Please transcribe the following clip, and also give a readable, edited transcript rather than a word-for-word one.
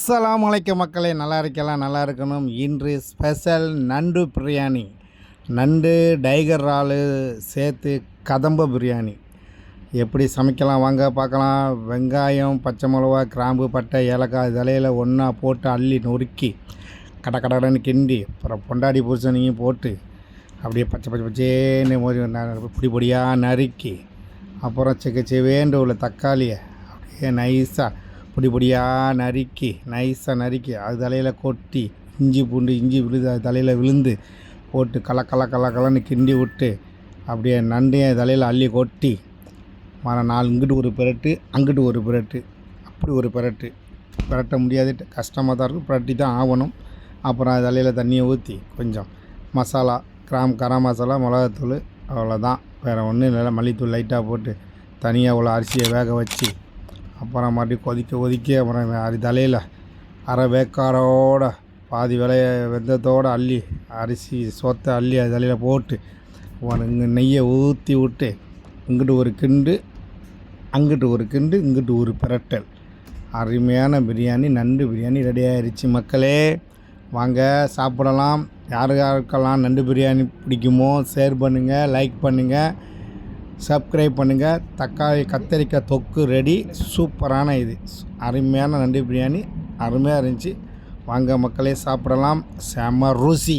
அஸ்ஸலாமு அலைக்கும் மக்களே, நல்லா இருக்கலாம், நல்லா இருக்கணும். இன்று ஸ்பெஷல் நண்டு பிரியாணி, நண்டு டைகர் இறாலு சேர்த்து கதம்ப பிரியாணி எப்படி சமைக்கலாம் வாங்க பார்க்கலாம். வெங்காயம், பச்சை மிளகா, கிராம்பு, பட்டை, ஏலக்காய் தலையில் ஒன்றா போட்டு அள்ளி நொறுக்கி கடன்னு கிண்டி, அப்புறம் பொண்டாடி புருஷனையும் போட்டு அப்படியே பச்சை பச்சேன்னு பொடி பொடியாக நறுக்கி, அப்புறம் செவேண்டு உள்ள தக்காளியை அப்படியே நைஸாக பொடி பொடியாக நறுக்கி அது தலையில் கொட்டி, இஞ்சி விழுது அது தலையில் விழுந்து போட்டு கலன்னு கிண்டி விட்டு, அப்படியே நண்டையும் தலையில் அள்ளி கொட்டி, நாலு இங்கிட்டு ஒரு பிரட்டு அங்கிட்டு ஒரு பிரட்டு, அப்படி ஒரு பிரட்ட முடியாது, கஷ்டமாக தான் இருக்கும், பிரட்டி தான் ஆகணும். அப்புறம் அது தலையில் தண்ணியை ஊற்றி கொஞ்சம் மசாலா, கரம் மசாலா, மிளகாத்தூள், அவ்வளோதான், வேறு ஒன்றும் இல்லை. மல்லித்தூள் லைட்டாக போட்டு தனியாக அவ்வளோ அரிசியை வேக வச்சு, அப்புறம் மறுபடியும் கொதிக்க அப்புறம் அது தலையில் அரை வேக்காரோட பாதி வெந்தத்தோடு அள்ளி அரிசி சோத்தை அள்ளி அது தலையில் போட்டு இங்கே நெய்யை ஊற்றி விட்டு, இங்கிட்டு ஒரு கிண்டு அங்கிட்டு ஒரு கிண்டு இங்கிட்டு ஒரு பிரட்டல், அருமையான பிரியாணி, நண்டு பிரியாணி ரெடி ஆகிடுச்சு மக்களே. வாங்க சாப்பிடலாம். யாருக்கெல்லாம் நண்டு பிரியாணி பிடிக்குமோ ஷேர் பண்ணுங்கள், லைக் பண்ணுங்கள், சப்ஸ்கிரைப் பண்ணுங்கள். கத்தரிக்காய் தொக்கு ரெடி, சூப்பரான இது அருமையான நண்டு பிரியாணி, அருமையாக இருந்துச்சு. வாங்க மக்களே சாப்பிடலாம், செம ருசி.